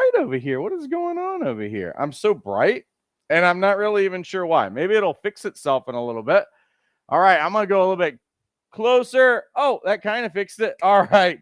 bright over here. What is going on over here? I'm so bright, and I'm not really even sure why. Maybe it'll fix itself in a little bit. All right, I'm going to go a little bit closer. Oh, that kind of fixed it. All right.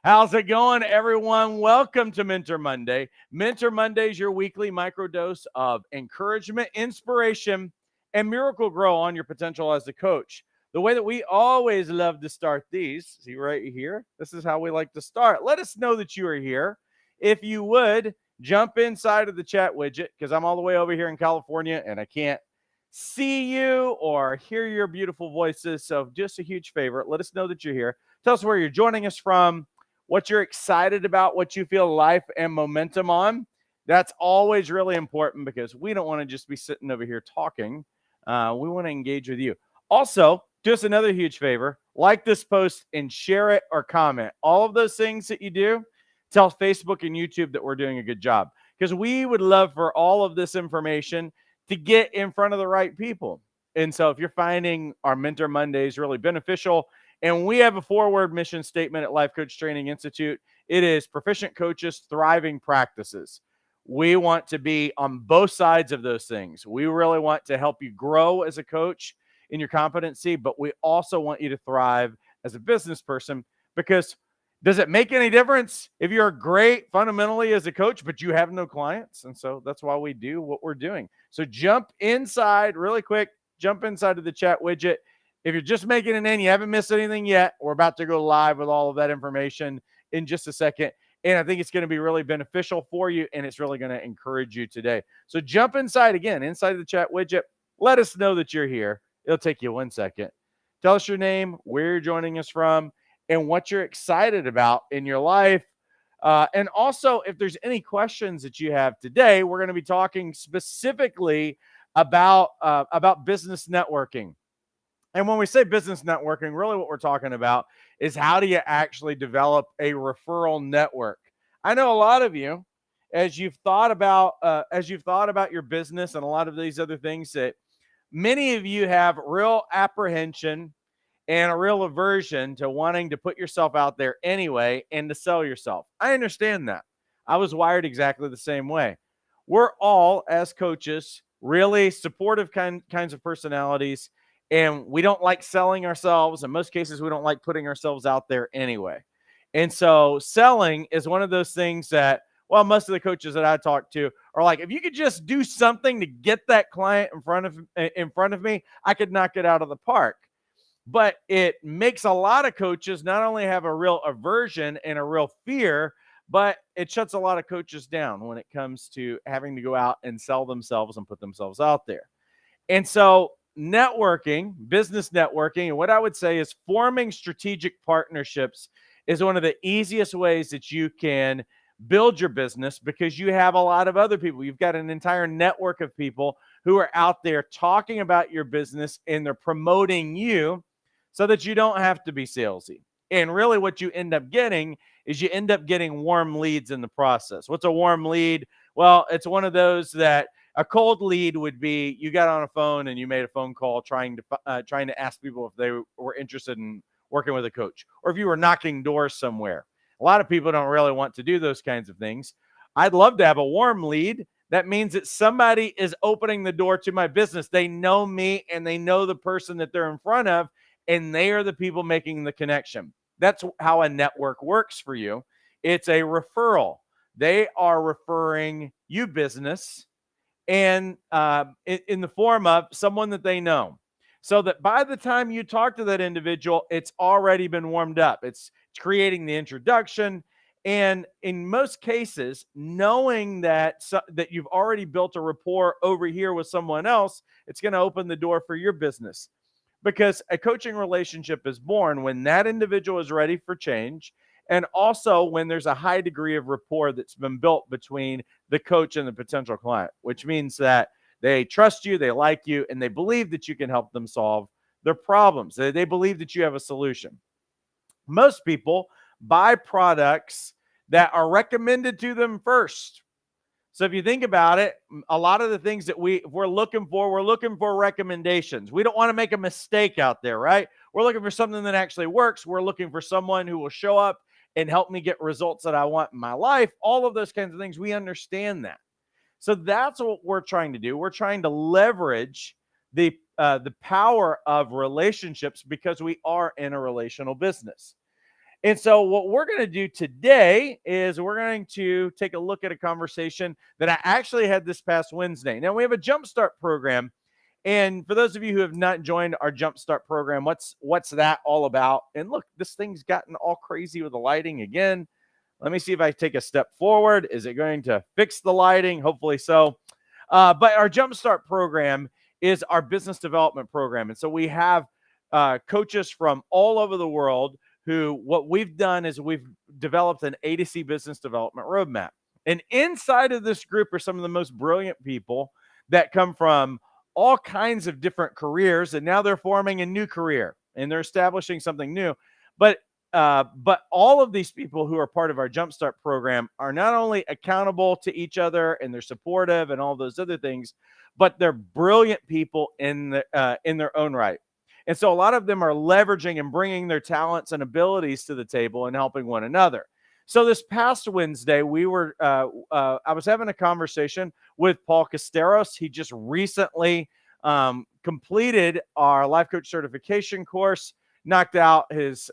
How's it going, everyone? Welcome to Mentor Monday. Mentor Monday is your weekly microdose of encouragement, inspiration, and miracle grow on your potential as a coach. The way that we always love to start these, see right here, this is how we like to start. Let us know that you are here. If you would, jump inside of the chat widget, because I'm all the way over here in California and I can't see you or hear your beautiful voices. So just a huge favor, let us know that you're here. Tell us where you're joining us from, what you're excited about, what you feel life and momentum on. That's always really important because we don't want to just be sitting over here talking. We want to engage with you. Also, just another huge favor, like this post and share it or comment. All of those things that you do, tell Facebook and YouTube that we're doing a good job, because we would love for all of this information to get in front of the right people. And so if you're finding our Mentor Mondays really beneficial, and we have a forward mission statement at Life Coach Training Institute, it is proficient coaches, thriving practices. We want to be on both sides of those things. We really want to help you grow as a coach in your competency, but we also want you to thrive as a business person, because does it make any difference if you're great fundamentally as a coach, but you have no clients? And so that's why we do what we're doing. So jump inside really quick, jump inside of the chat widget. If you're just making it in, you haven't missed anything yet, we're about to go live with all of that information in just a second. And I think it's going to be really beneficial for you, and it's really going to encourage you today. So jump inside again, inside of the chat widget. Let us know that you're here. It'll take you 1 second. Tell us your name, where you're joining us from, and what you're excited about in your life. And also, if there's any questions that you have today, we're going to be talking specifically about business networking. And when we say business networking, really what we're talking about is how do you actually develop a referral network? I know a lot of you, as you've thought about your business and a lot of these other things, that many of you have real apprehension and a real aversion to wanting to put yourself out there anyway and to sell yourself. I understand that. I was wired exactly the same way. We're all, as coaches, really supportive kinds of personalities, and we don't like selling ourselves. In most cases, we don't like putting ourselves out there anyway. And so selling is one of those things that, well, most of the coaches that I talk to are like, if you could just do something to get that client in front of me, I could knock it out of the park. But it makes a lot of coaches not only have a real aversion and a real fear, but it shuts a lot of coaches down when it comes to having to go out and sell themselves and put themselves out there. And so networking, business networking, and what I would say is forming strategic partnerships is one of the easiest ways that you can build your business, because you have a lot of other people. You've got an entire network of people who are out there talking about your business, and they're promoting you so that you don't have to be salesy. And really what you end up getting is you end up getting warm leads in the process. What's a warm lead? Well, it's one of those that a cold lead would be you got on a phone and you made a phone call trying to ask people if they were interested in working with a coach, or if you were knocking doors somewhere. A lot of people don't really want to do those kinds of things. I'd love to have a warm lead. That means that somebody is opening the door to my business. They know me and they know the person that they're in front of, and they are the people making the connection. That's how a network works for you. It's a referral. They are referring you business, and in the form of someone that they know, so that by the time you talk to that individual, it's already been warmed up. It's creating the introduction. And in most cases, knowing that you've already built a rapport over here with someone else, it's going to open the door for your business. Because a coaching relationship is born when that individual is ready for change, and also when there's a high degree of rapport that's been built between the coach and the potential client, which means that they trust you, they like you, and they believe that you can help them solve their problems. They believe that you have a solution. Most people buy products that are recommended to them first. So if you think about it, a lot of the things that we're looking for recommendations. We don't want to make a mistake out there, right? We're looking for something that actually works. We're looking for someone who will show up and help me get results that I want in my life, all of those kinds of things. We understand that. So that's what we're trying to do. We're trying to leverage the power of relationships because we are in a relational business. And so what we're going to do today is we're going to take a look at a conversation that I actually had this past Wednesday. Now, we have a Jumpstart program. And for those of you who have not joined our Jumpstart program, what's that all about? And look, this thing's gotten all crazy with the lighting again. Let me see if I take a step forward. Is it going to fix the lighting? Hopefully so. But our Jumpstart program is our business development program. And so we have coaches from all over the world who, what we've done is we've developed an A to C business development roadmap. And inside of this group are some of the most brilliant people that come from all kinds of different careers, and now they're forming a new career and they're establishing something new. But all of these people who are part of our Jumpstart program are not only accountable to each other and they're supportive and all those other things, but they're brilliant people in their own right. And so a lot of them are leveraging and bringing their talents and abilities to the table and helping one another. So this past Wednesday, I was having a conversation with Paul Castaros. He just recently completed our life coach certification course, knocked out his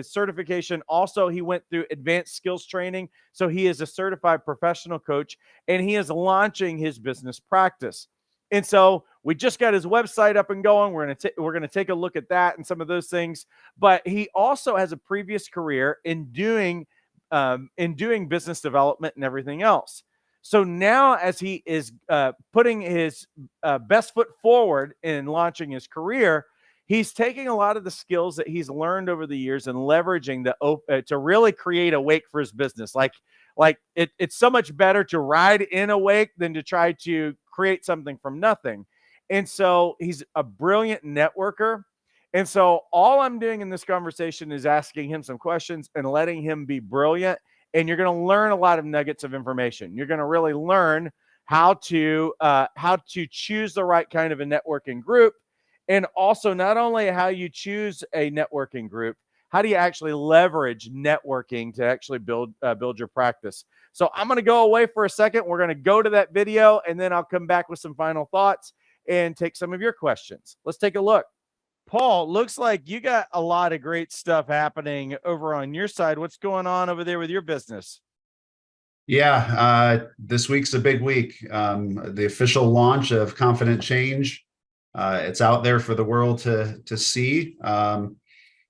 certification. Also, he went through advanced skills training. So he is a certified professional coach, and he is launching his business practice. And so we just got his website up and going. We're gonna take a look at that and some of those things. But he also has a previous career in doing business development and everything else. So now, as he is putting his best foot forward in launching his career, he's taking a lot of the skills that he's learned over the years and leveraging to really create a wake for his business. It's so much better to ride in a wake than to try to create something from nothing. And so he's a brilliant networker. And so all I'm doing in this conversation is asking him some questions and letting him be brilliant. And you're going to learn a lot of nuggets of information. You're going to really learn how to choose the right kind of a networking group. And also not only how you choose a networking group, how do you actually leverage networking to actually build your practice? So I'm going to go away for a second. We're going to go to that video, and then I'll come back with some final thoughts and take some of your questions. Let's take a look. Paul, looks like you got a lot of great stuff happening over on your side. What's going on over there with your business? Yeah, this week's a big week. The official launch of Confident Change. It's out there for the world to see.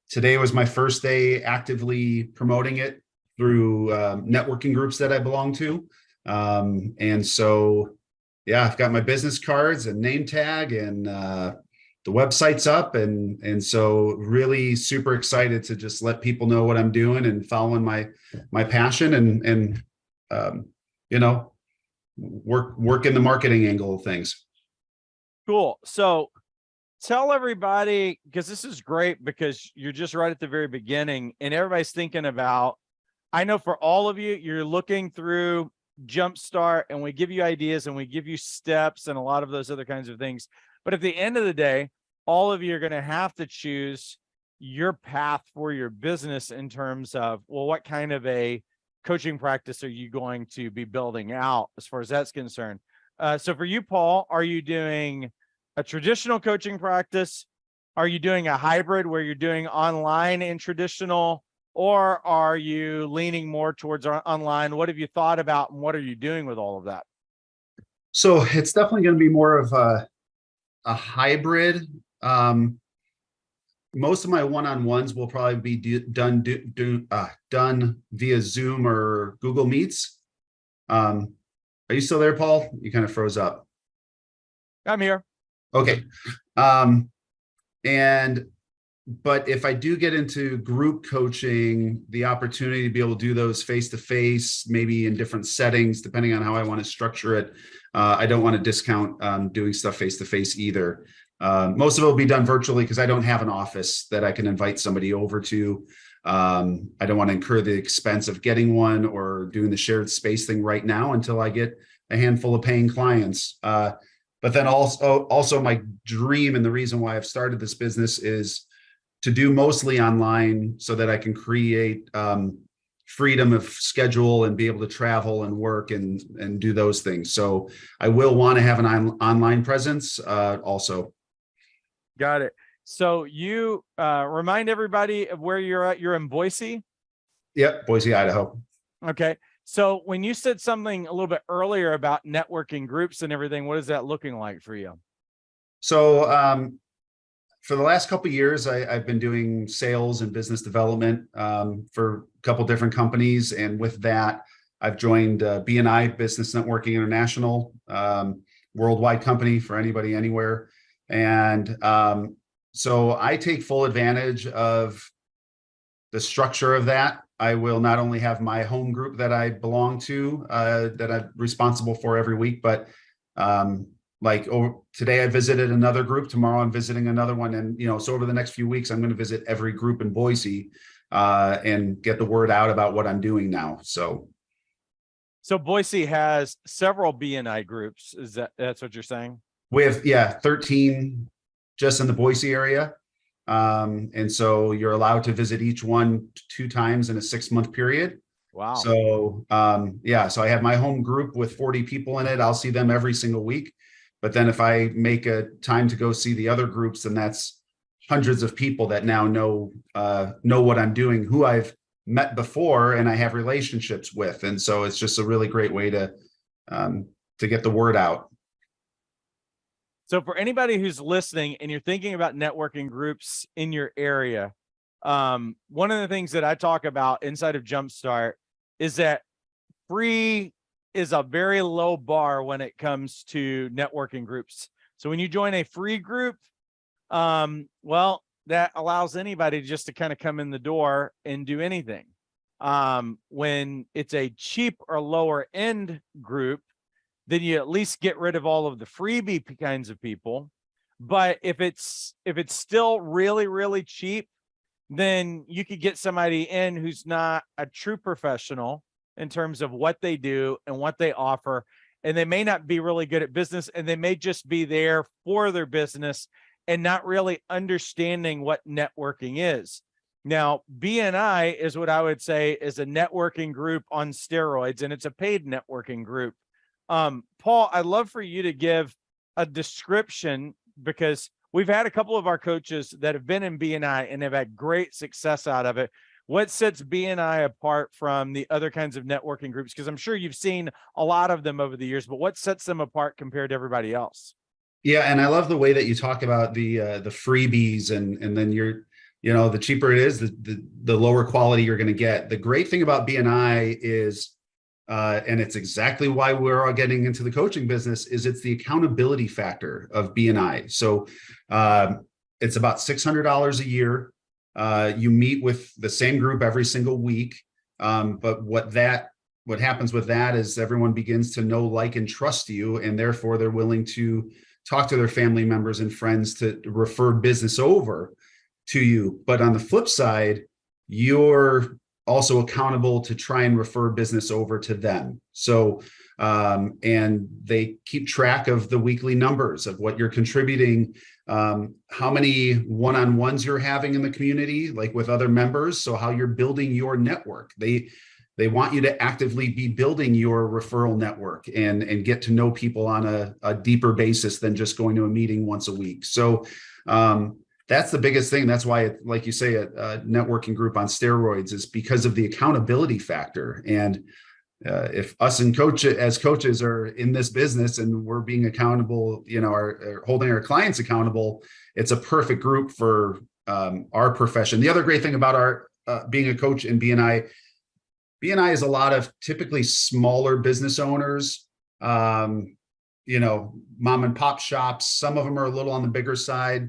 Today was my first day actively promoting it through networking groups that I belong to. And so, yeah, I've got my business cards and name tag, and the website's up. And so really super excited to just let people know what I'm doing and following my passion and work in the marketing angle of things. Cool. So tell everybody, because this is great, because you're just right at the very beginning and everybody's thinking about, I know for all of you, you're looking through Jumpstart and we give you ideas and we give you steps and a lot of those other kinds of things. But at the end of the day, all of you are going to have to choose your path for your business in terms of, well, what kind of a coaching practice are you going to be building out as far as that's concerned? So for you, Paul, are you doing a traditional coaching practice? Are you doing a hybrid where you're doing online and traditional, or are you leaning more towards online? What have you thought about and what are you doing with all of that? So it's definitely going to be more of a hybrid. Most of my one-on-ones will probably be done via Zoom or Google Meets. Are you still there, Paul? You kind of froze up. I'm here. Okay. But if I do get into group coaching, the opportunity to be able to do those face-to-face, maybe in different settings, depending on how I want to structure it. I don't want to discount doing stuff face-to-face either. Most of it will be done virtually because I don't have an office that I can invite somebody over to. I don't want to incur the expense of getting one or doing the shared space thing right now until I get a handful of paying clients. But then also my dream and the reason why I've started this business is to do mostly online so that I can create freedom of schedule and be able to travel and work and do those things. So I will want to have an online presence also. Got it. So you remind everybody of where you're at. You're in Boise. Yep, Boise, Idaho. Okay. So when you said something a little bit earlier about networking groups and everything, what is that looking like for you? So for the last couple of years, I've been doing sales and business development for a couple different companies. And with that, I've joined BNI, Business Networking International, worldwide company for anybody, anywhere. And so I take full advantage of the structure of that. I will not only have my home group that I belong to, that I'm responsible for every week, but today I visited another group, tomorrow I'm visiting another one. And, so over the next few weeks, I'm going to visit every group in Boise and get the word out about what I'm doing now. So Boise has several BNI groups. That's what you're saying? We have 13 just in the Boise area. And so you're allowed to visit each one 2 times in a 6-month period. Wow. So so I have my home group with 40 people in it. I'll see them every single week. But then if I make a time to go see the other groups, then that's hundreds of people that now know what I'm doing, who I've met before and I have relationships with. And so it's just a really great way to get the word out. So for anybody who's listening and you're thinking about networking groups in your area, one of the things that I talk about inside of Jumpstart is that free is a very low bar when it comes to networking groups. So when you join a free group, well, that allows anybody just to kind of come in the door and do anything. When it's a cheap or lower end group, then you at least get rid of all of the freebie kinds of people. But if it's still really, really cheap, then you could get somebody in who's not a true professional in terms of what they do and what they offer. And they may not be really good at business, and they may just be there for their business and not really understanding what networking is. Now, BNI is what I would say is a networking group on steroids, and it's a paid networking group. Paul, I'd love for you to give a description, because we've had a couple of our coaches that have been in BNI and have had great success out of it. What sets BNI apart from the other kinds of networking groups? Because I'm sure you've seen a lot of them over the years, but what sets them apart compared to everybody else? Yeah, and I love the way that you talk about the freebies, and then the cheaper it is, the lower quality you're going to get. The great thing about BNI is, and it's exactly why we're all getting into the coaching business, is it's the accountability factor of BNI. So it's about $600 a year. You meet with the same group every single week. But what happens with that is everyone begins to know, like, and trust you, and therefore they're willing to talk to their family members and friends to refer business over to you. But on the flip side, you're also accountable to try and refer business over to them. So, and they keep track of the weekly numbers of what you're contributing, how many one-on-ones you're having in the community, like with other members. So how you're building your network. They want you to actively be building your referral network and get to know people on a deeper basis than just going to a meeting once a week. So, that's the biggest thing. That's why, like you say, a networking group on steroids is because of the accountability factor. And if us as coaches are in this business and we're being accountable, are holding our clients accountable, it's a perfect group for our profession. The other great thing about our being a coach in BNI is a lot of typically smaller business owners, mom and pop shops. Some of them are a little on the bigger side.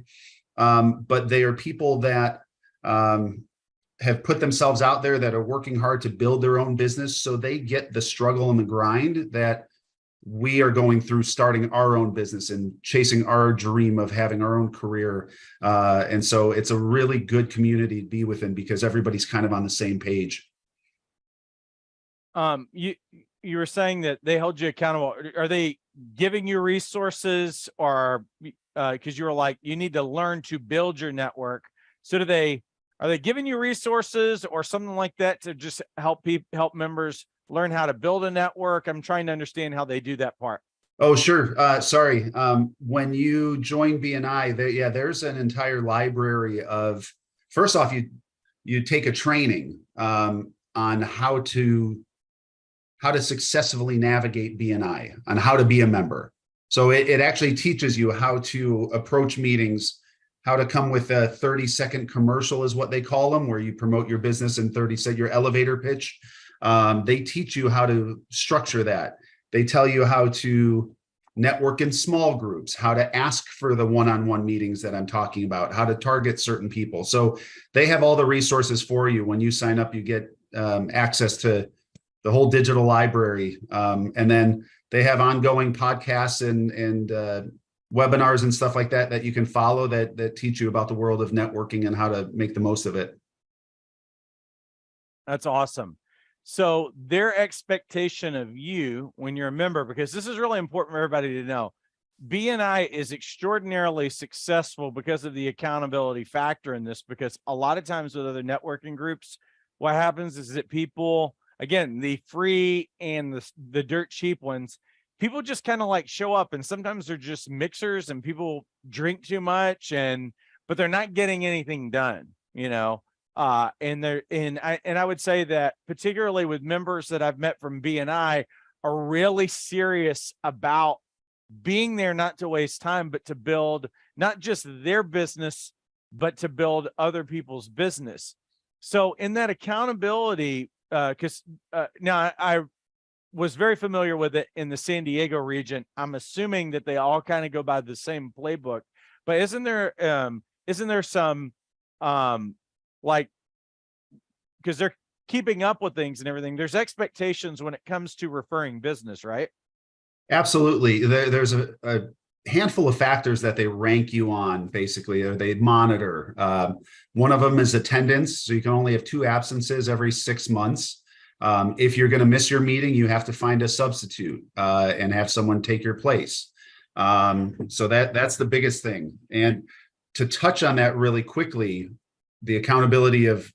But they are people that have put themselves out there, that are working hard to build their own business. So they get the struggle and the grind that we are going through, starting our own business and chasing our dream of having our own career. And so it's a really good community to be within, because everybody's kind of on the same page. You were saying that they hold you accountable. Are they giving you resources, or because you were like, you need to learn to build your network? So do they Are they giving you resources or something like that to just help members learn how to build a network? I'm trying to understand how they do that part. Oh, sure. Sorry. When you join BNI, there's an entire library of. First off, you take a training on how to successfully navigate BNI, on how to be a member. So it actually teaches you how to approach meetings, how to come with a 30-second commercial is what they call them, where you promote your business in 30 seconds, your elevator pitch. They teach you how to structure that. They tell you how to network in small groups, how to ask for the one-on-one meetings that I'm talking about, how to target certain people. So they have all the resources for you. When you sign up, you get access to the whole digital library. And then they have ongoing podcasts and webinars and stuff like that you can follow that teach you about the world of networking and how to make the most of it. That's awesome. So their expectation of you when you're a member, because this is really important for everybody to know, BNI is extraordinarily successful because of the accountability factor in this, because a lot of times with other networking groups, what happens is that people, again, the free and the dirt cheap ones, people just kind of like show up, and sometimes they're just mixers and people drink too much, but they're not getting anything done, you know? And I would say that particularly with members that I've met from BNI are really serious about being there, not to waste time, but to build not just their business, but to build other people's business. So in that accountability, because now I was very familiar with it in the San Diego region. I'm assuming that they all kind of go by the same playbook, but isn't there some like, because they're keeping up with things and everything, there's expectations when it comes to referring business, right? Absolutely. There's a handful of factors that they rank you on, basically, or they monitor. One of them is attendance. So you can only have 2 absences every 6 months. If you're going to miss your meeting, you have to find a substitute and have someone take your place. So that's the biggest thing. And to touch on that really quickly, the accountability of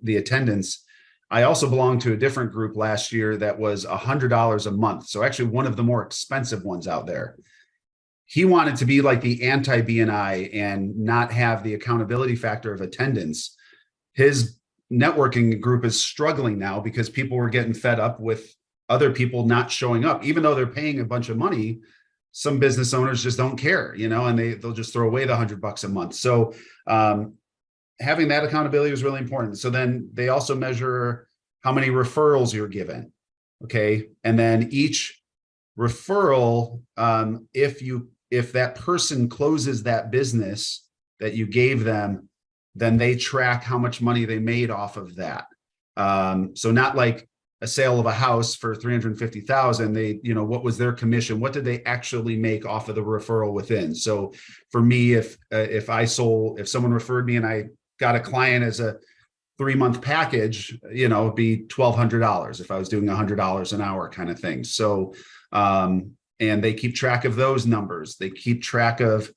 the attendance, I also belonged to a different group last year that was $100 a month. So actually one of the more expensive ones out there. He wanted to be like the anti-BNI and not have the accountability factor of attendance. His networking group is struggling now because people were getting fed up with other people not showing up, even though they're paying a bunch of money. Some business owners just don't care, and they'll just throw away the $100 a month. So having that accountability is really important. So then they also measure how many referrals you're given. Okay. And then each referral, if that person closes that business that you gave them, then they track how much money they made off of that. So not like a sale of a house for $350,000. What was their commission? What did they actually make off of the referral within? So for me, if someone referred me and I got a client as a 3-month package, it'd be $1,200 if I was doing $100 an hour kind of thing. So, and they keep track of those numbers. They keep track of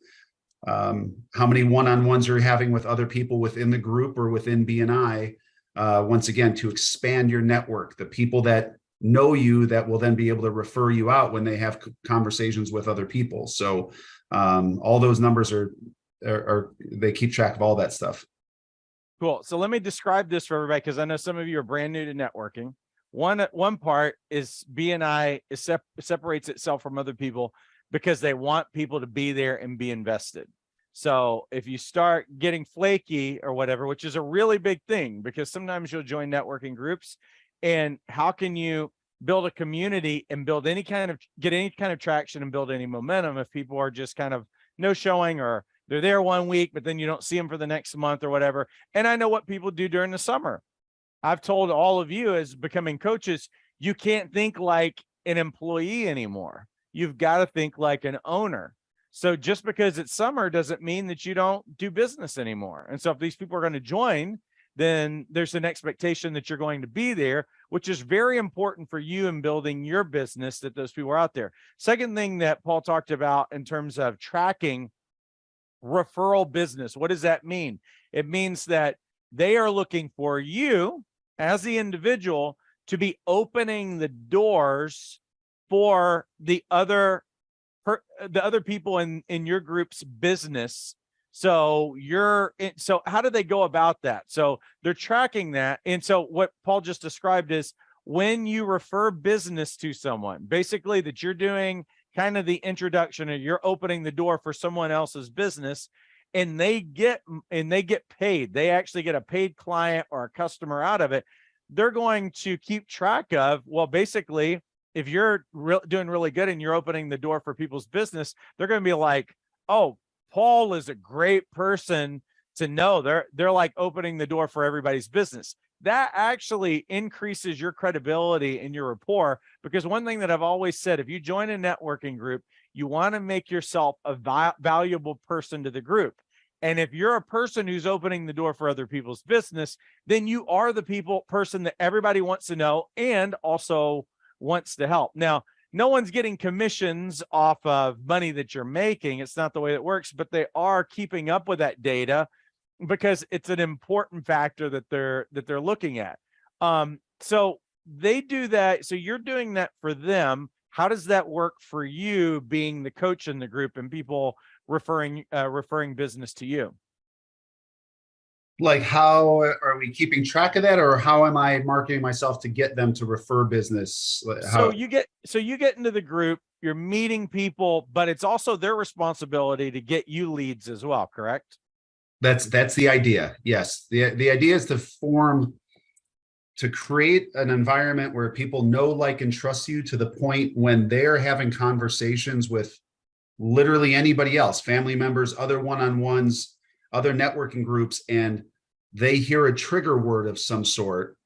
how many one-on-ones you're having with other people within the group or within BNI. Once again, to expand your network, the people that know you that will then be able to refer you out when they have conversations with other people. So all those numbers are they keep track of all that stuff. Cool. So let me describe this for everybody, because I know some of you are brand new to networking. One part is BNI separates itself from other people because they want people to be there and be invested. So if you start getting flaky or whatever, which is a really big thing, because sometimes you'll join networking groups, and how can you build a community and get any kind of traction and build any momentum if people are just kind of no showing, or they're there one week, but then you don't see them for the next month or whatever. And I know what people do during the summer. I've told all of you as becoming coaches, you can't think like an employee anymore. You've got to think like an owner. So just because it's summer doesn't mean that you don't do business anymore. And so if these people are going to join, then there's an expectation that you're going to be there, which is very important for you in building your business, that those people are out there. Second thing that Paul talked about in terms of tracking referral business. What does that mean? It means that They are looking for you as the individual to be opening the doors for the other people in your group's business. So so how do they go about that? So they're tracking that. And so what Paul just described is when you refer business to someone, basically that you're doing kind of the introduction, or you're opening the door for someone else's business, and they get paid. They actually get a paid client or a customer out of it. They're going to keep track of, well, basically, if you're doing really good and you're opening the door for people's business, they're going to be like, oh, Paul is a great person to know. They're like opening the door for everybody's business. That actually increases your credibility and your rapport, because one thing that I've always said, if you join a networking group, you want to make yourself a valuable person to the group. And if you're a person who's opening the door for other people's business, then you are the person that everybody wants to know and also wants to help. Now, no one's getting commissions off of money that you're making. It's not the way it works, but they are keeping up with that data because it's an important factor that they're looking at. So they do that. So you're doing that for them. How does that work for you being the coach in the group and people referring business to you? Like, how are we keeping track of that, or how am I marketing myself to get them to refer business? So you get into the group, you're meeting people, but it's also their responsibility to get you leads as well, correct? That's the idea. Yes. The idea is to create an environment where people know, like, and trust you to the point when they're having conversations with literally anybody else, family members, other one-on-ones, other networking groups, and they hear a trigger word of some sort,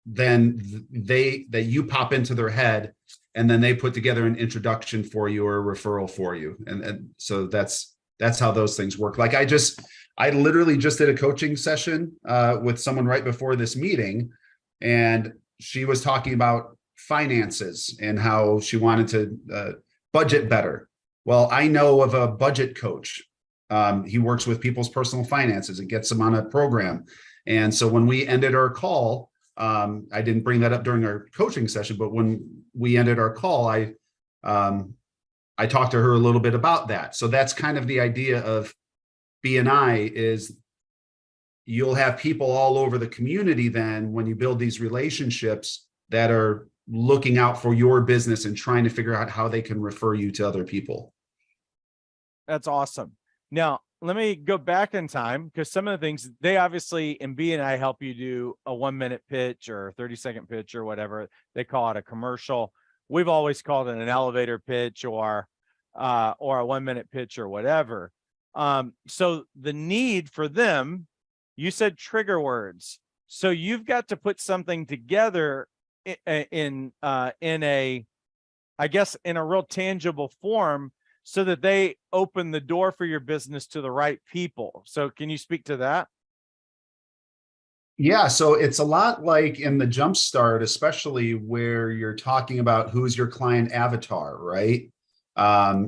then you pop into their head, and then they put together an introduction for you or a referral for you. And so that's how those things work. Like, I literally just did a coaching session with someone right before this meeting, and she was talking about finances and how she wanted to budget better. Well, I know of a budget coach. He works with people's personal finances and gets them on a program. And so when we ended our call, I didn't bring that up during our coaching session, but when we ended our call, I talked to her a little bit about that. So that's kind of the idea of BNI, is you'll have people all over the community then when you build these relationships that are looking out for your business and trying to figure out how they can refer you to other people. That's awesome. Now, let me go back in time, because some of the things they obviously in BNI help you do a 1-minute pitch or a 30-second pitch or whatever. They call it a commercial. We've always called it an elevator pitch or a 1-minute pitch or whatever. So the need for them, you said trigger words. So you've got to put something together in a real tangible form, so that they open the door for your business to the right people. So can you speak to that? Yeah, so it's a lot like in the Jumpstart, especially where you're talking about who's your client avatar, right?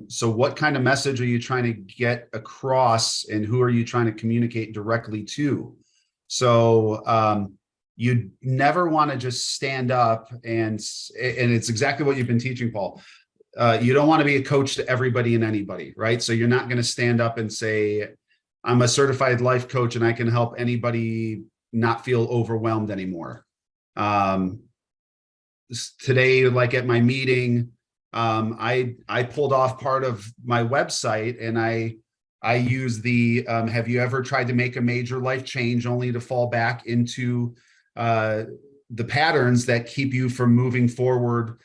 So what kind of message are you trying to get across, and who are you trying to communicate directly to? So you never want to just stand up and it's exactly what you've been teaching, Paul. You don't want to be a coach to everybody and anybody, right? So you're not going to stand up and say, I'm a certified life coach and I can help anybody not feel overwhelmed anymore. Today, like at my meeting, I pulled off part of my website, and I use the, have you ever tried to make a major life change only to fall back into the patterns that keep you from moving forward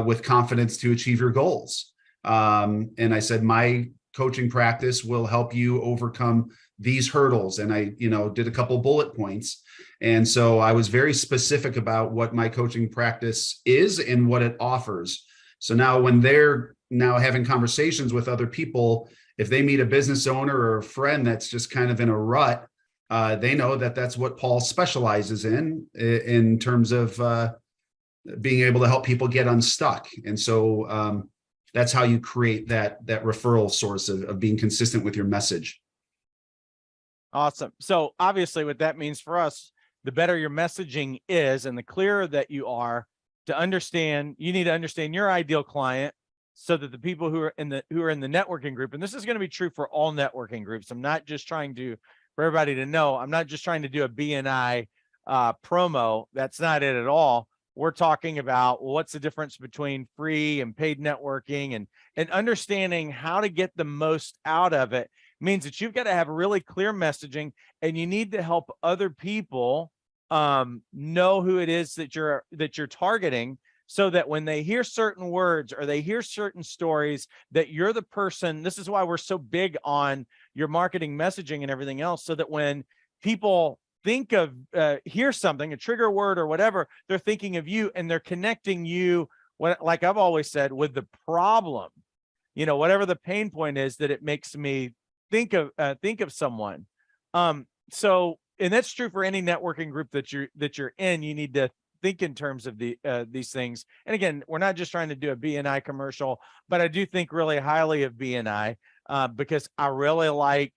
with confidence to achieve your goals? And I said, my coaching practice will help you overcome these hurdles. And I, did a couple bullet points. And so I was very specific about what my coaching practice is and what it offers. So now when they're now having conversations with other people, if they meet a business owner or a friend that's just kind of in a rut, they know that that's what Paul specializes in terms of being able to help people get unstuck. And so that's how you create that referral source of being consistent with your message. Awesome. So obviously what that means for us, the better your messaging is and the clearer that you are to understand, you need to understand your ideal client so that the people who are in the networking group, and this is going to be true for all networking groups. I'm not just trying to, for everybody to know, I'm not just trying to do a BNI promo. That's not it at all. We're talking about what's the difference between free and paid networking, and understanding how to get the most out of it means that you've got to have really clear messaging, and you need to help other people know who it is that you're targeting, so that when they hear certain words or they hear certain stories, that you're the person. This is why we're so big on your marketing messaging and everything else, so that when people think of hear something, a trigger word or whatever, they're thinking of you, and they're connecting you, what, like I've always said, with the problem, whatever the pain point is, that it makes me think of someone. So, and that's true for any networking group that you're in. You need to think in terms of these things. And again, we're not just trying to do a BNI commercial, but I do think really highly of BNI because I really like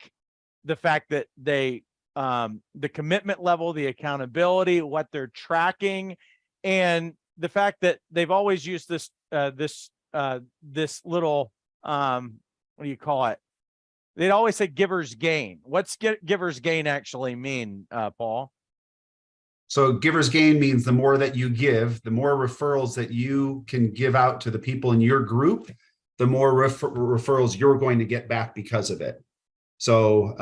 the fact that they the commitment level, the accountability, what they're tracking, and the fact that they've always used this this little what do you call it? They'd always say giver's gain. What's giver's gain actually mean, Paul? So giver's gain means the more that you give, the more referrals that you can give out to the people in your group, the more referrals you're going to get back because of it. So,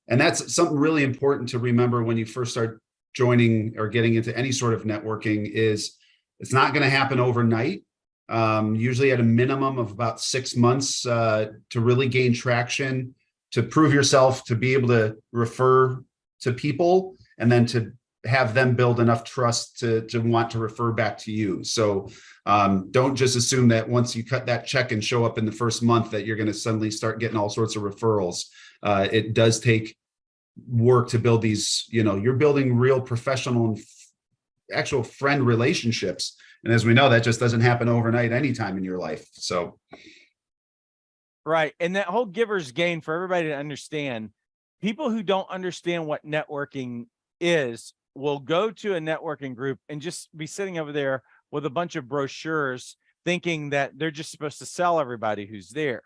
and that's something really important to remember when you first start joining or getting into any sort of networking, is it's not going to happen overnight. Usually at a minimum of about 6 months to really gain traction, to prove yourself, to be able to refer to people, and then to have them build enough trust to want to refer back to you. So don't just assume that once you cut that check and show up in the first month that you're going to suddenly start getting all sorts of referrals. It does take work to build these, you're building real professional and actual friend relationships. And as we know, that just doesn't happen overnight anytime in your life. So. Right. And that whole giver's gain, for everybody to understand, people who don't understand what networking is will go to a networking group and just be sitting over there with a bunch of brochures thinking that they're just supposed to sell everybody who's there.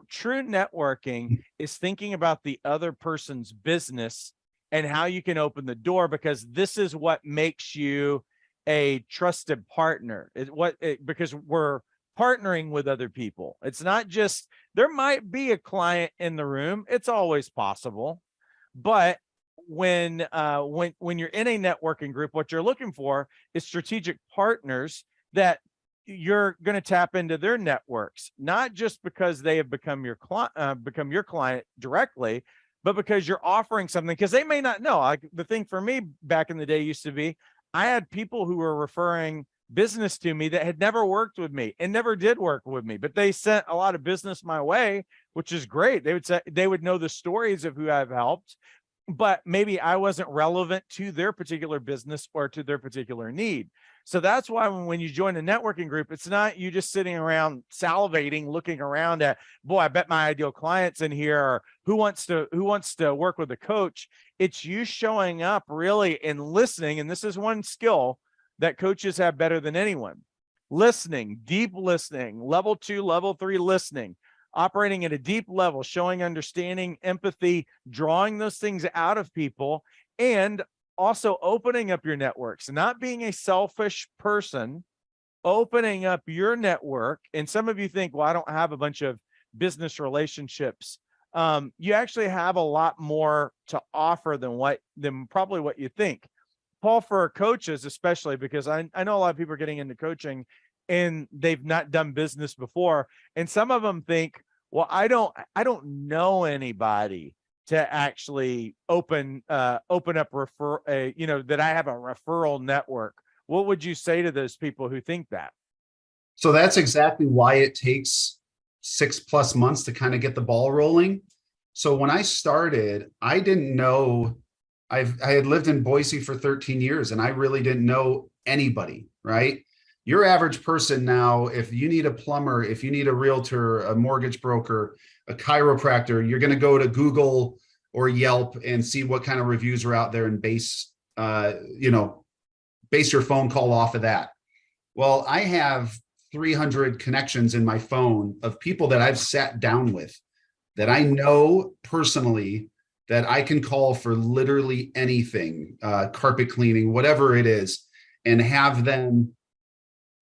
True networking is thinking about the other person's business and how you can open the door, because this is what makes you a trusted partner. Because we're partnering with other people. It's not just, there might be a client in the room. It's always possible. But when you're in a networking group, what you're looking for is strategic partners that you're going to tap into their networks, not just because they have become your client directly, but because you're offering something, because they may not know. Like the thing for me back in the day used to be, I had people who were referring business to me that had never worked with me and never did work with me, but they sent a lot of business my way, which is great. They would say, they would know the stories of who I've helped, but maybe I wasn't relevant to their particular business or to their particular need. So that's why when you join a networking group, it's not you just sitting around salivating, looking around at, boy, I bet my ideal client's in here, or who wants to work with a coach. It's you showing up really and listening. And this is one skill that coaches have better than anyone: listening, deep listening, level 2, level 3 listening, operating at a deep level, showing understanding, empathy, drawing those things out of people, and also opening up your networks, not being a selfish person, opening up your network. And some of you think, well, I don't have a bunch of business relationships. You actually have a lot more to offer than probably what you think. Paul, for coaches, especially, because I know a lot of people are getting into coaching and they've not done business before. And some of them think, well, I don't know anybody to actually open up that I have a referral network. What would you say to those people who think that? So that's exactly why it takes 6+ months to kind of get the ball rolling. So when I started, I didn't know, I had lived in Boise for 13 years and I really didn't know anybody, right? Your average person now, if you need a plumber, if you need a realtor, a mortgage broker, a chiropractor, you're going to go to Google or Yelp and see what kind of reviews are out there and base your phone call off of that. Well, I have 300 connections in my phone of people that I've sat down with that I know personally, that I can call for literally anything, carpet cleaning, whatever it is, and have them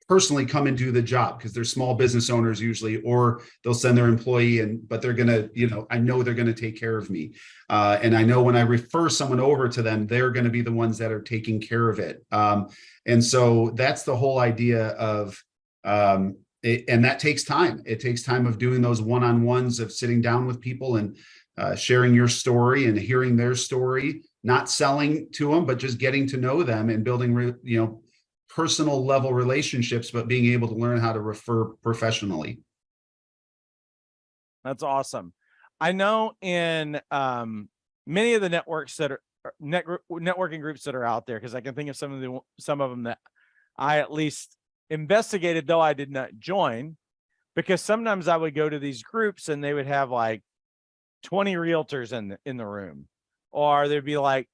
personally come and do the job, because they're small business owners usually, or they'll send their employee but they're going to, I know they're going to take care of me. And I know when I refer someone over to them, they're going to be the ones that are taking care of it. And so that's the whole idea of, and that takes time. It takes time of doing those one-on-ones, of sitting down with people and sharing your story and hearing their story, not selling to them, but just getting to know them and building, personal level relationships, but being able to learn how to refer professionally. That's awesome. I know in many of the networks that are networking groups that are out there, because I can think of some of them that I at least investigated, though I did not join, because sometimes I would go to these groups and they would have like 20 realtors in the room, or there'd be like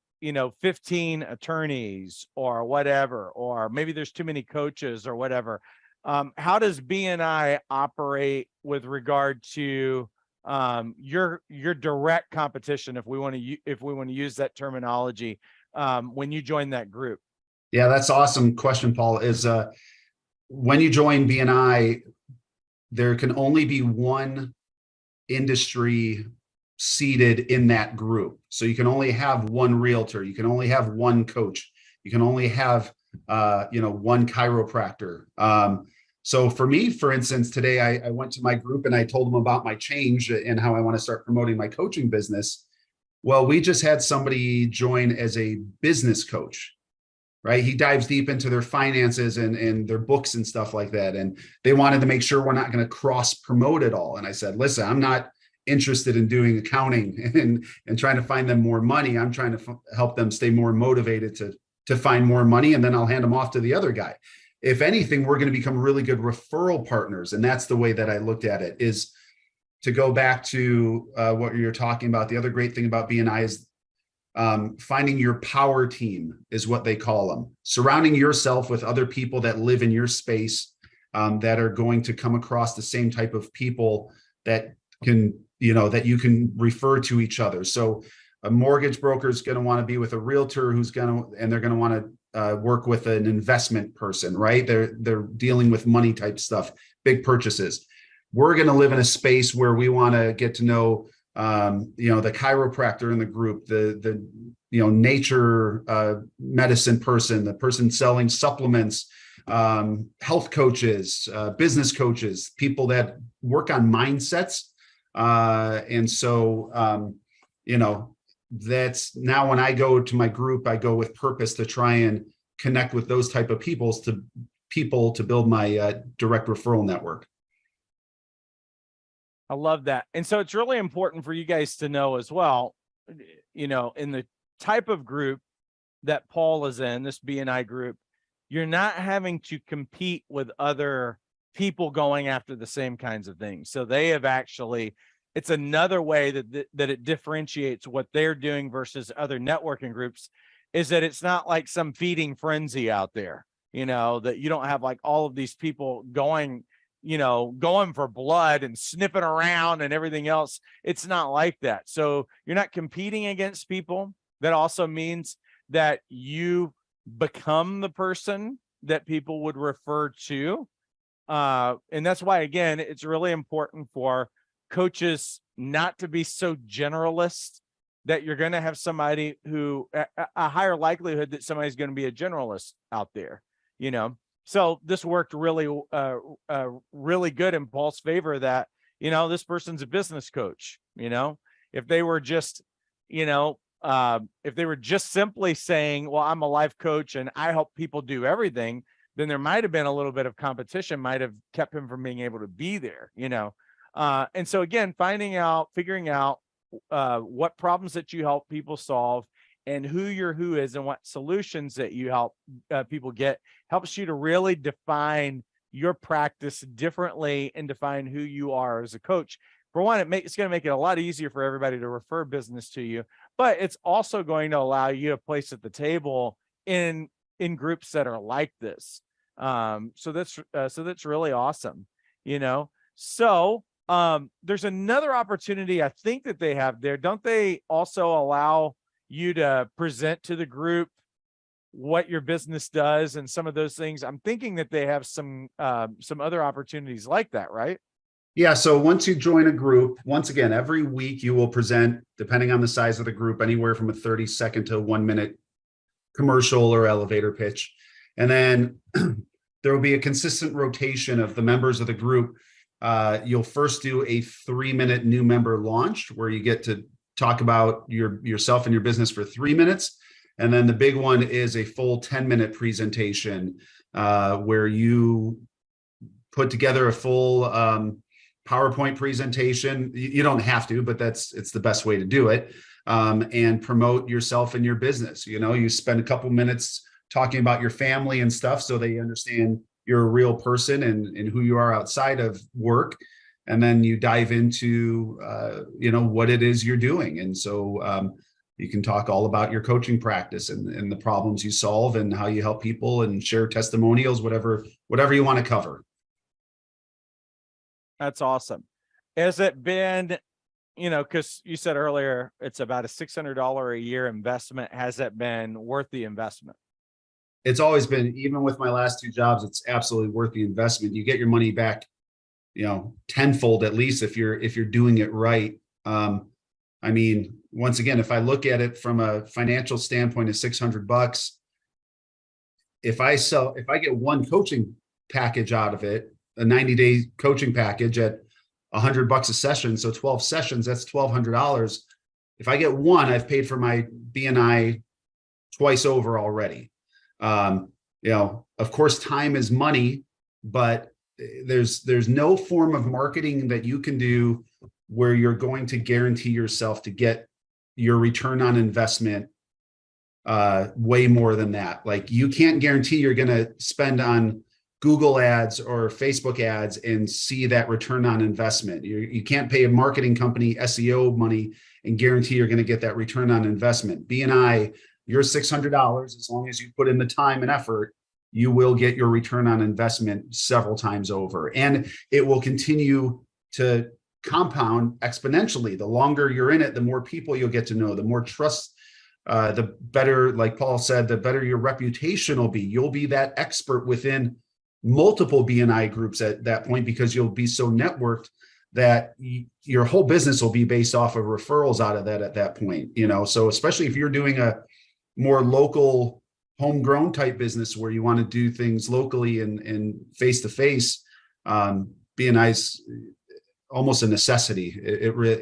15 attorneys or whatever, or maybe there's too many coaches or whatever. How does BNI operate with regard to your direct competition, if we want to use that terminology, when you join that group? Yeah, that's an awesome question, Paul. Is when you join BNI, there can only be one industry seated in that group. So you can only have one realtor, you can only have one coach, you can only have one chiropractor. So for me, for instance, today I went to my group and I told them about my change and how I want to start promoting my coaching business. Well, we just had somebody join as a business coach, right? He dives deep into their finances and their books and stuff like that. And they wanted to make sure we're not going to cross promote it all. And I said, listen, I'm not interested in doing accounting and trying to find them more money. I'm trying to help them stay more motivated to find more money, and then I'll hand them off to the other guy. If anything, we're going to become really good referral partners. And that's the way that I looked at it, is to go back to what you're talking about. The other great thing about BNI is finding your power team, is what they call them. Surrounding yourself with other people that live in your space, that are going to come across the same type of people that can, that you can refer to each other. So a mortgage broker is going to want to be with a realtor and they're going to want to work with an investment person, right? They're dealing with money type stuff, big purchases. We're going to live in a space where we want to get to know, the chiropractor in the group, the nature medicine person, the person selling supplements, health coaches, business coaches, people that work on mindsets. And so, that's now when I go to my group, I go with purpose to try and connect with those type of people to build my direct referral network. I love that. And so it's really important for you guys to know as well, in the type of group that Paul is in, this BNI group, you're not having to compete with other people going after the same kinds of things. So they have it's another way that it differentiates what they're doing versus other networking groups, is that it's not like some feeding frenzy out there, that you don't have like all of these people going for blood and sniffing around and everything else. It's not like that. So you're not competing against people. That also means that you become the person that people would refer to. And that's why, again, it's really important for coaches not to be so generalist, that you're going to have somebody who a higher likelihood that somebody's going to be a generalist out there, So this worked really, really good in Paul's favor, that, this person's a business coach. If they were just, if they were just simply saying, well, I'm a life coach and I help people do everything, then there might have been a little bit of competition, might have kept him from being able to be there, And so again, figuring out what problems that you help people solve, and who your who is, and what solutions that you help people get, helps you to really define your practice differently and define who you are as a coach. for one, it's going to make it a lot easier for everybody to refer business to you, but it's also going to allow you a place at the table in groups that are like this. So that's really awesome, you know. So there's another opportunity I think that they have there. Don't they also allow you to present to the group what your business does and some of those things? I'm thinking that they have some other opportunities like that, right? Yeah, so once you join a group, once again, every week you will present, depending on the size of the group, anywhere from a 30-second to a 1-minute commercial or elevator pitch. And then there will be a consistent rotation of the members of the group. You'll first do a 3-minute new member launch where you get to talk about yourself and your business for 3 minutes. And then the big one is a full 10-minute presentation where you put together a full PowerPoint presentation. You don't have to, but it's the best way to do it. And promote yourself and your business. You know, you spend a couple minutes talking about your family and stuff so they understand you're a real person and who you are outside of work. And then you dive into, what it is you're doing. And so you can talk all about your coaching practice and the problems you solve and how you help people and share testimonials, whatever you want to cover. That's awesome. Has it been, because you said earlier it's about a $600 a year investment. Has it been worth the investment? It's always been, even with my last 2 jobs, it's absolutely worth the investment. You get your money back, tenfold at least if you're doing it right. I mean, once again, if I look at it from a financial standpoint of $600, if I get one coaching package out of it, a 90-day coaching package at $100 a session, so 12 sessions, that's $1,200. If I get one, I've paid for my BNI twice over already. Of course, time is money, but there's no form of marketing that you can do where you're going to guarantee yourself to get your return on investment way more than that. Like, you can't guarantee you're going to spend on Google ads or Facebook ads and see that return on investment. You can't pay a marketing company SEO money and guarantee you're going to get that return on investment. BNI, your $600, as long as you put in the time and effort, you will get your return on investment several times over. And it will continue to compound exponentially. The longer you're in it, the more people you'll get to know, the more trust, the better, like Paul said, the better your reputation will be. You'll be that expert within multiple BNI groups at that point, because you'll be so networked that your whole business will be based off of referrals out of that at that point. So especially if you're doing a more local, homegrown type business where you want to do things locally and face to face, BNI's almost a necessity.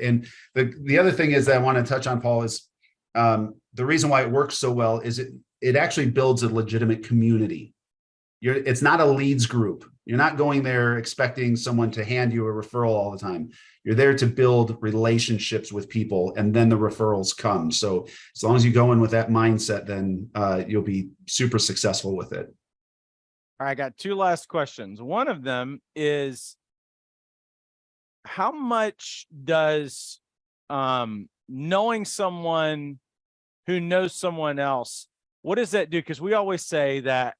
And the other thing is that I want to touch on, Paul, is the reason why it works so well is it actually builds a legitimate community. It's not a leads group. You're not going there expecting someone to hand you a referral all the time. You're there to build relationships with people, and then the referrals come. So as long as you go in with that mindset, then you'll be super successful with it. All right, I got 2 last questions. One of them is, how much does knowing someone who knows someone else, what does that do? Because we always say that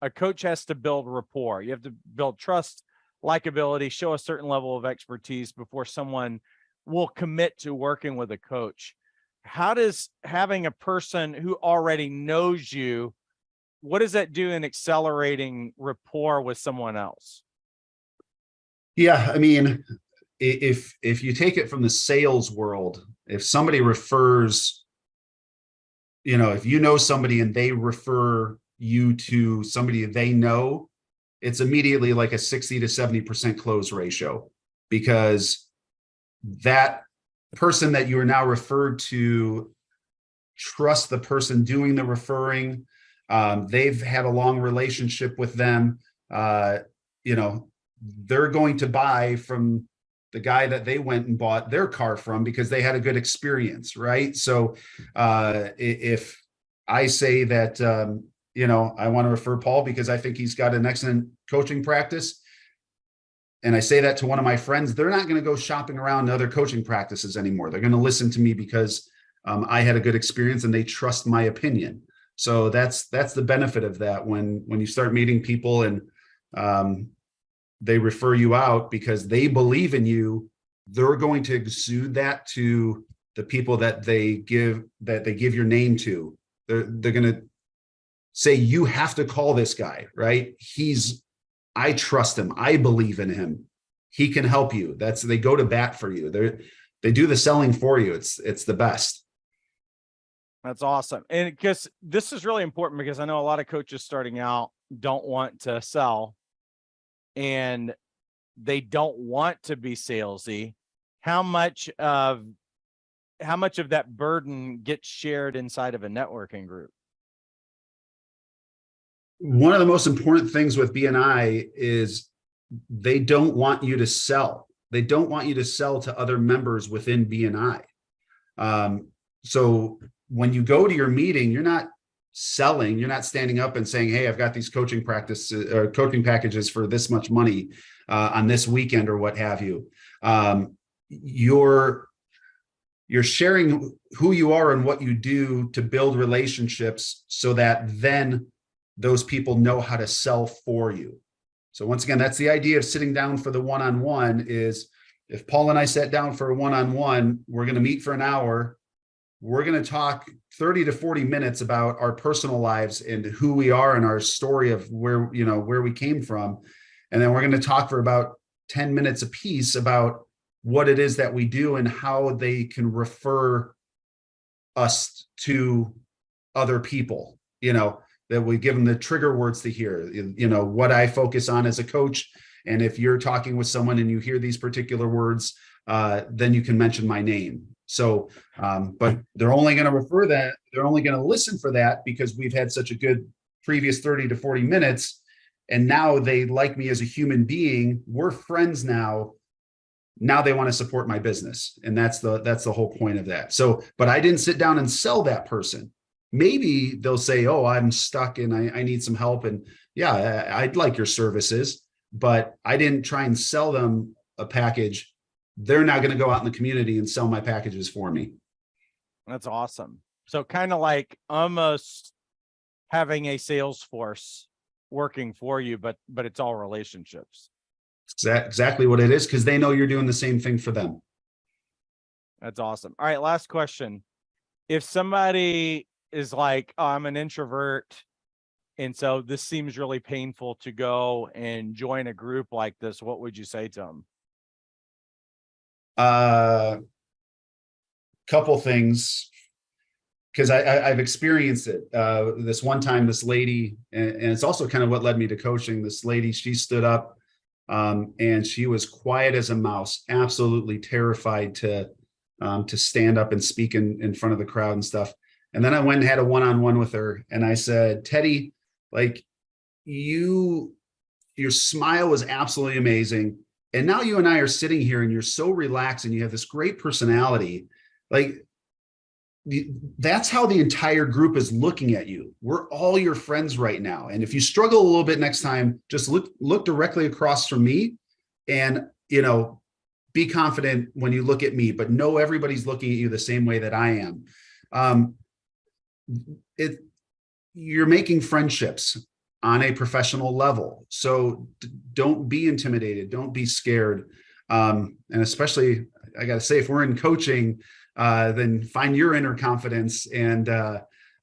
a coach has to build rapport. You have to build trust, likability, show a certain level of expertise before someone will commit to working with a coach. How does having a person who already knows you, what does that do in accelerating rapport with someone else? Yeah, I mean, if you take it from the sales world, if somebody refers, if you know somebody and they refer you to somebody they know, it's immediately like a 60 to 70% close ratio, because that person that you are now referred to trust the person doing the referring. They've had a long relationship with them. They're going to buy from the guy that they went and bought their car from because they had a good experience, right? So if I say that, I want to refer Paul because I think he's got an excellent coaching practice, and I say that to one of my friends, they're not going to go shopping around to other coaching practices anymore. They're going to listen to me because I had a good experience and they trust my opinion. So that's the benefit of that when you start meeting people and they refer you out because they believe in you. They're going to exude that to the people that they give your name to. They're going to say, you have to call this guy, right? I trust him. I believe in him. He can help you. They go to bat for you. They do the selling for you. It's the best. That's awesome. And because this is really important, because I know a lot of coaches starting out don't want to sell and they don't want to be salesy. How much of that burden gets shared inside of a networking group? One of the most important things with BNI is they don't want you to sell. They don't want you to sell to other members within BNI. So when you go to your meeting, you're not selling. You're not standing up and saying, "Hey, I've got these coaching packages for this much money on this weekend," or what have you. You're sharing who you are and what you do to build relationships, so that then those people know how to sell for you. So once again, that's the idea of sitting down for the one-on-one. Is if Paul and I sat down for a one-on-one, we're going to meet for an hour. We're going to talk 30 to 40 minutes about our personal lives and who we are and our story of where we came from. And then we're going to talk for about 10 minutes apiece about what it is that we do and how they can refer us to other people, that we give them the trigger words to hear, what I focus on as a coach. And if you're talking with someone and you hear these particular words, then you can mention my name. So, but they're only going to refer that. They're only going to listen for that because we've had such a good previous 30 to 40 minutes. And now they like me as a human being. We're friends now. Now they want to support my business. And that's the whole point of that. So, but I didn't sit down and sell that person. Maybe they'll say, "Oh, I'm stuck and I need some help." And yeah, I'd like your services, but I didn't try and sell them a package. They're now going to go out in the community and sell my packages for me. That's awesome. So kind of like almost having a sales force working for you, but it's all relationships. Exactly what it is, because they know you're doing the same thing for them. That's awesome. All right, last question. If somebody is like, "Oh, I'm an introvert, and so this seems really painful to go and join a group like this," what would you say to them? Couple things, because I've experienced it. This one time, this lady, and it's also kind of what led me to coaching. This lady, she stood up, and she was quiet as a mouse, absolutely terrified to stand up and speak in front of the crowd and stuff. And then I went and had a one-on-one with her, and I said, "Teddy, like your smile was absolutely amazing. And now you and I are sitting here and you're so relaxed and you have this great personality. Like, that's how the entire group is looking at you. We're all your friends right now. And if you struggle a little bit next time, just look directly across from me and, be confident when you look at me, but know everybody's looking at you the same way that I am." You're making friendships on a professional level. So don't be intimidated. Don't be scared. And especially, I got to say, if we're in coaching, then find your inner confidence and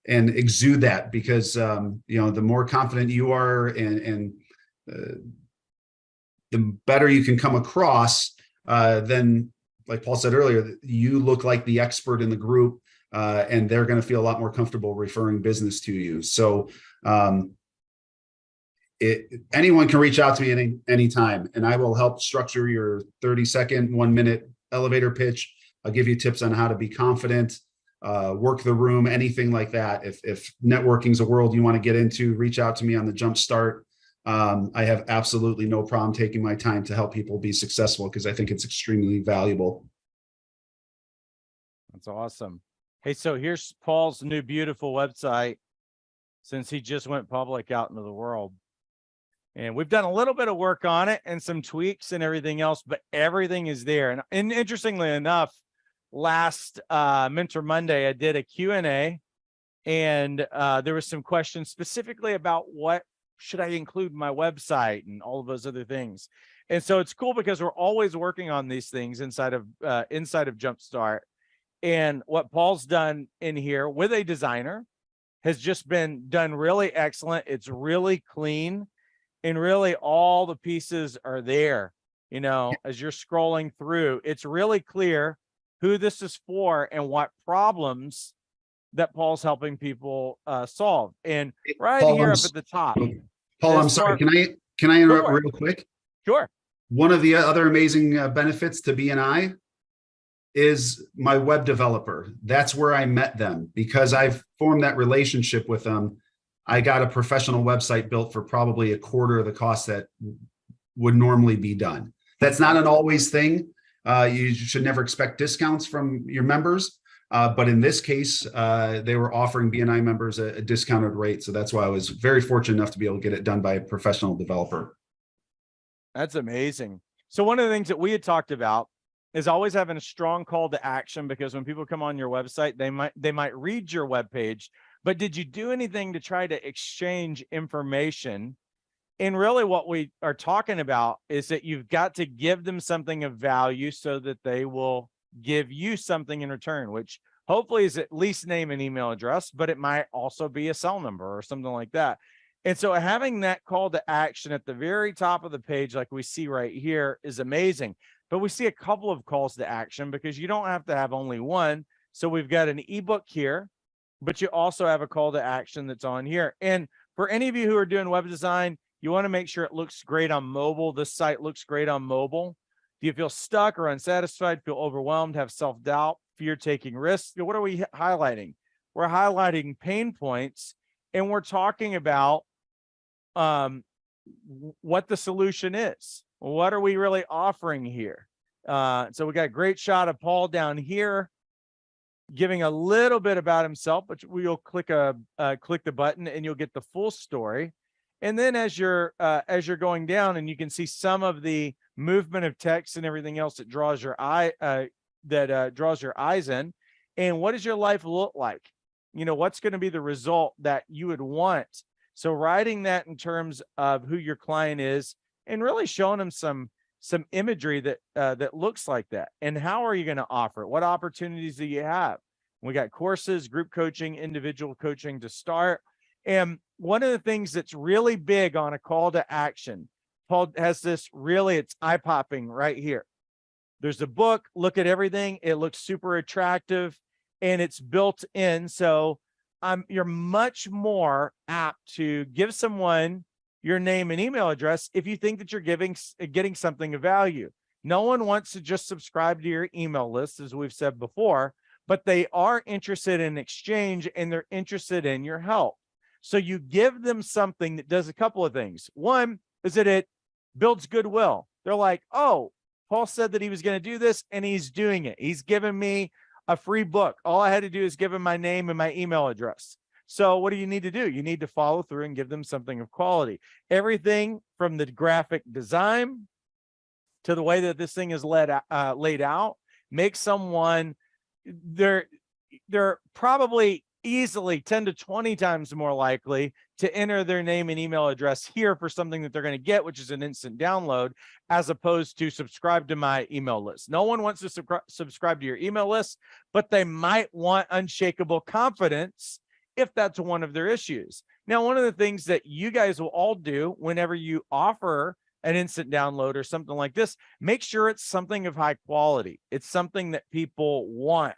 exude that, because, the more confident you are and the better you can come across, then, like Paul said earlier, you look like the expert in the group, and they're going to feel a lot more comfortable referring business to you. So anyone can reach out to me any time, and I will help structure your 30-second, 1-minute elevator pitch. I'll give you tips on how to be confident, work the room, anything like that. If networking is a world you want to get into, reach out to me on the Jumpstart. I have absolutely no problem taking my time to help people be successful, because I think it's extremely valuable. That's awesome. Hey, so here's Paul's new beautiful website, since he just went public out into the world. And we've done a little bit of work on it and some tweaks and everything else, but everything is there. And interestingly enough, last Mentor Monday, I did a Q&A, and there was some questions specifically about what should I include in my website and all of those other things. And so it's cool because we're always working on these things inside of Jumpstart. And what Paul's done in here with a designer has just been done really excellent. It's really clean, and really all the pieces are there. You know, as you're scrolling through, it's really clear who this is for and what problems that Paul's helping people solve. And right Paul, here up at the top, Paul, I'm sorry. Can I interrupt real quick? Sure. One of the other amazing benefits to BNI is my web developer. That's where I met them, because I've formed that relationship with them. I got a professional website built for probably a quarter of the cost that would normally be done. That's not an always thing. You should never expect discounts from your members. But in this case, they were offering BNI members a discounted rate. So that's why I was very fortunate enough to be able to get it done by a professional developer. That's amazing. So one of the things that we had talked about is always having a strong call to action, because when people come on your website, they might read your web page, but did you do anything to try to exchange information? And really what we are talking about is that you've got to give them something of value so that they will give you something in return, which hopefully is at least name and email address, but it might also be a cell number or something like that. And so having that call to action at the very top of the page, like we see right here, is amazing. But we see a couple of calls to action, because you don't have to have only one. So we've got an ebook here, but you also have a call to action that's on here. And for any of you who are doing web design, you want to make sure it looks great on mobile. This site looks great on mobile. Do you feel stuck or unsatisfied, feel overwhelmed, have self-doubt, fear taking risks? What are we highlighting? We're highlighting pain points, and we're talking about what the solution is. What are we really offering here? So we got a great shot of Paul down here giving a little bit about himself, but we'll click the button and you'll get the full story. And then as you're going down, and you can see some of the movement of text and everything else that draws your eye, draws your eyes in. And what does your life look like? You know, what's going to be the result that you would want? So writing that in terms of who your client is, and really showing them some imagery that looks like that. And how are you going to offer it? What opportunities do you have? We got courses, group coaching, individual coaching to start. And one of the things that's really big on a call to action, Paul has this really, it's eye-popping right here. There's a book, look at everything. It looks super attractive and it's built in. So you're much more apt to give someone your name and email address if you think that you're getting something of value. No one wants to just subscribe to your email list, as we've said before, but they are interested in exchange, and they're interested in your help. So you give them something that does a couple of things. One is that it builds goodwill. They're like, oh, Paul said that he was going to do this, and he's doing it. He's given me a free book. All I had to do is give him my name and my email address. So what do you need to do? You need to follow through and give them something of quality. Everything from the graphic design to the way that this thing is laid out makes someone, they're probably easily 10 to 20 times more likely to enter their name and email address here for something that they're going to get, which is an instant download, as opposed to subscribe to my email list. No one wants to subscribe to your email list, but they might want unshakable confidence if that's one of their issues. Now, one of the things that you guys will all do whenever you offer an instant download or something like this, make sure it's something of high quality. It's something that people want.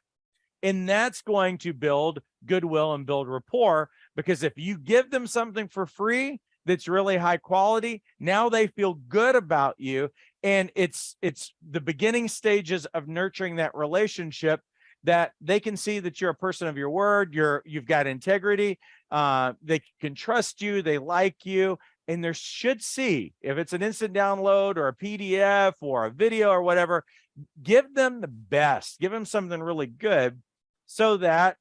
And that's going to build goodwill and build rapport, because if you give them something for free that's really high quality, now they feel good about you. And it's the beginning stages of nurturing that relationship, that they can see that you're a person of your word, you've got integrity, they can trust you, they like you, and they should see, if it's an instant download or a PDF or a video or whatever, give them the best, give them something really good, so that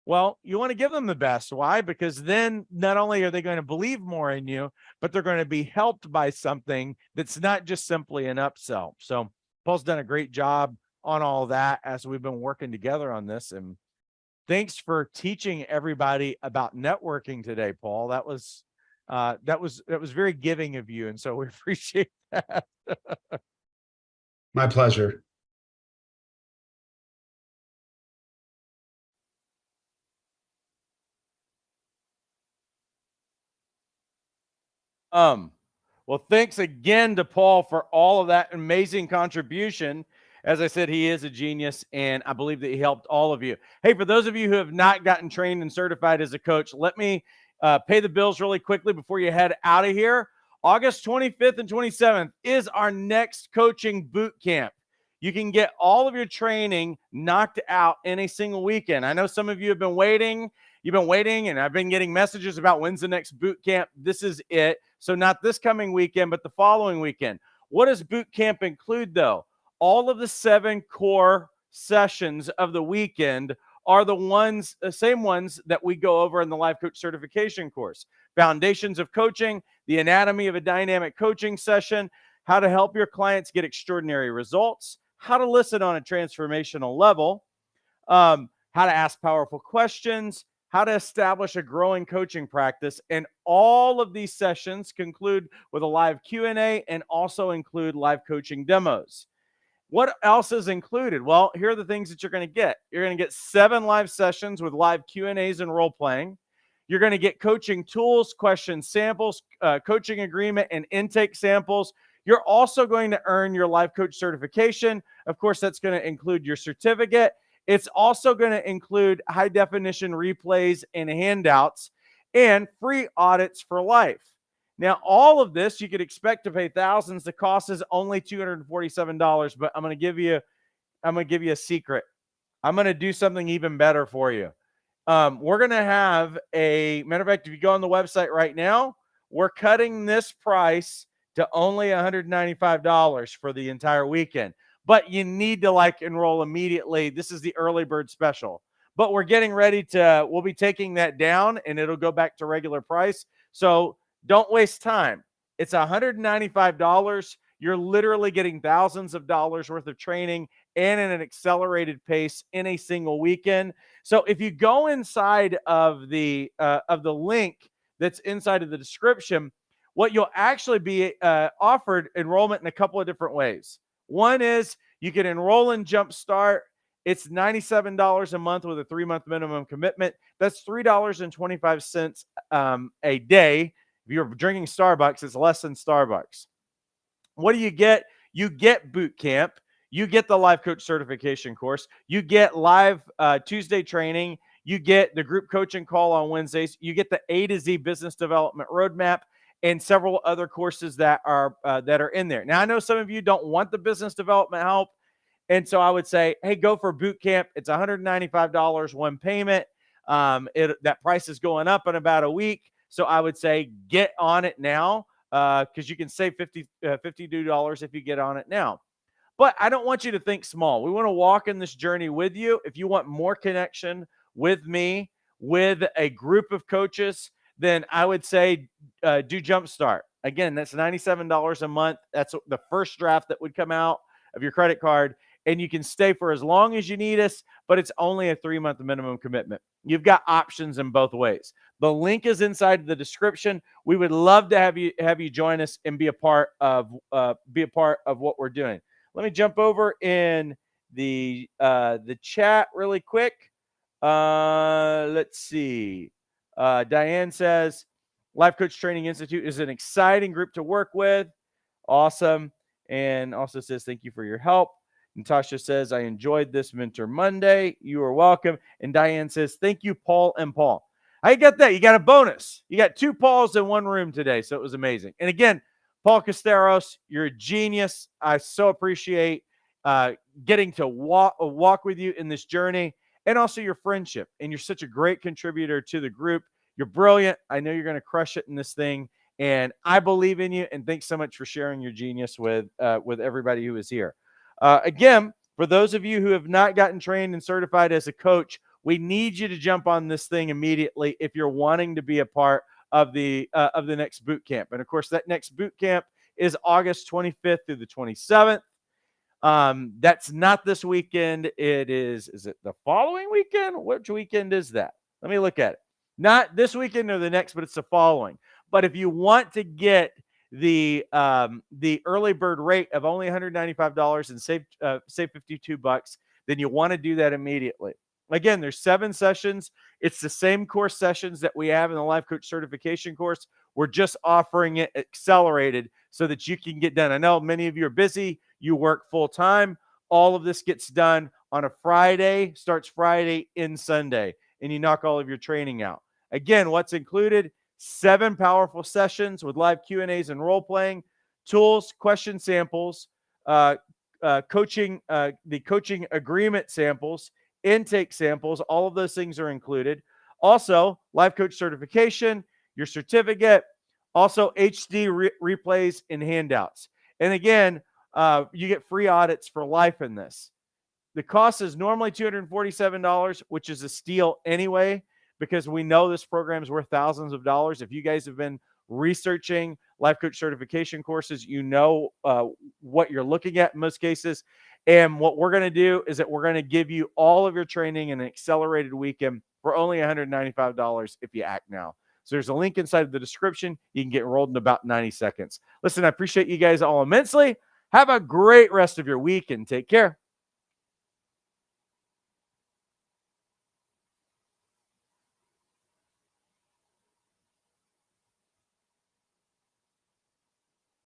Well, you want to give them the best. Why? Because then not only are they going to believe more in you, but they're going to be helped by something that's not just simply an upsell. So Paul's done a great job on all that as we've been working together on this. And thanks for teaching everybody about networking today, Paul. That was very giving of you. And so we appreciate that. My pleasure. Well, thanks again to Paul for all of that amazing contribution. As I said, he is a genius, and I believe that he helped all of you. Hey, for those of you who have not gotten trained and certified as a coach, let me pay the bills really quickly before you head out of here. August 25th and 27th is our next coaching boot camp. You can get all of your training knocked out in a single weekend. I know some of you have been waiting. You've been waiting, and I've been getting messages about when's the next boot camp. This is it. So not this coming weekend, but the following weekend. What does boot camp include, though? All of the 7 core sessions of the weekend are the same ones that we go over in the Life Coach Certification course. Foundations of coaching, the anatomy of a dynamic coaching session, how to help your clients get extraordinary results, how to listen on a transformational level, how to ask powerful questions, how to establish a growing coaching practice. And all of these sessions conclude with a live Q&A and also include live coaching demos. What else is included? Well, here are the things that you're going to get. You're going to get 7 live sessions with live Q&As and role playing. You're going to get coaching tools, question samples, coaching agreement, and intake samples. You're also going to earn your life coach certification. Of course, that's going to include your certificate. It's also going to include high definition replays and handouts and free audits for life. Now, all of this you could expect to pay thousands. The cost is only $247, but I'm going to give you a secret. I'm going to do something even better for you. We're going to have a matter of fact, if you go on the website right now, we're cutting this price to only $195 for the entire weekend. But you need to enroll immediately. This is the early bird special. But we're getting ready we'll be taking that down and it'll go back to regular price. So don't waste time. It's $195. You're literally getting thousands of dollars worth of training and in an accelerated pace in a single weekend. So if you go inside of the link that's inside of the description, what you'll actually be offered enrollment in a couple of different ways. One is you can enroll in Jumpstart. It's $97 a month with a 3-month minimum commitment. That's $3.25 a day. If you're drinking Starbucks, it's less than Starbucks. What do you get? You get boot camp. You get the life coach certification course. You get live Tuesday training. You get the group coaching call on Wednesdays. You get the A to Z business development roadmap and several other courses that are in there. Now, I know some of you don't want the business development help. And so I would say, hey, go for boot camp. It's $195 one payment. That price is going up in about a week. So I would say get on it now because you can save $52 if you get on it now. But I don't want you to think small. We want to walk in this journey with you. If you want more connection with me, with a group of coaches, then I would say do Jumpstart. Again, that's $97 a month. That's the first draft that would come out of your credit card. And you can stay for as long as you need us, but it's only a 3-month minimum commitment. You've got options in both ways. The link is inside the description. We would love to have you join us and be a part of what we're doing. Let me jump over in the chat really quick. Let's see. Diane says, Life Coach Training Institute is an exciting group to work with. Awesome. And also says, thank you for your help. Natasha says, I enjoyed this Mentor Monday. You are welcome. And Diane says, thank you, Paul and Paul. I got that. You got a bonus. You got 2 Pauls in one room today. So it was amazing. And again, Paul Castaros, you're a genius. I so appreciate getting to walk with you in this journey and also your friendship. And you're such a great contributor to the group. You're brilliant. I know you're going to crush it in this thing. And I believe in you. And thanks so much for sharing your genius with everybody who is here. Again, for those of you who have not gotten trained and certified as a coach, We need you to jump on this thing immediately if you're wanting to be a part of the next boot camp. And of course, that next boot camp is August 25th through the 27th. That's not this weekend. Is it the following weekend? Which weekend is that? Let me look at it. Not this weekend or the next, but it's the following. But if you want to get the early bird rate of only $195 and save $52, then you want to do that immediately. Again, there's 7 sessions. It's the same course sessions that we have in the Life Coach Certification course. We're just offering it accelerated so that you can get done. I know many of you are busy. You work full time. All of this gets done on a Friday, starts Friday, ends Sunday, and you knock all of your training out. Again, what's included? 7 powerful sessions with live Q&As and role playing, tools, question samples, coaching, the coaching agreement samples, intake samples. All of those things are included. Also, Life Coach Certification, your certificate, also HD replays and handouts. And again, you get free audits for life in this. The cost is normally $247, which is a steal anyway, because we know this program is worth thousands of dollars. If you guys have been researching Life Coach Certification courses, you know what you're looking at in most cases. And what we're going to do is that we're going to give you all of your training in an accelerated weekend for only $195 if you act now. So there's a link inside of the description. You can get enrolled in about 90 seconds. Listen, I appreciate you guys all immensely. Have a great rest of your week and take care.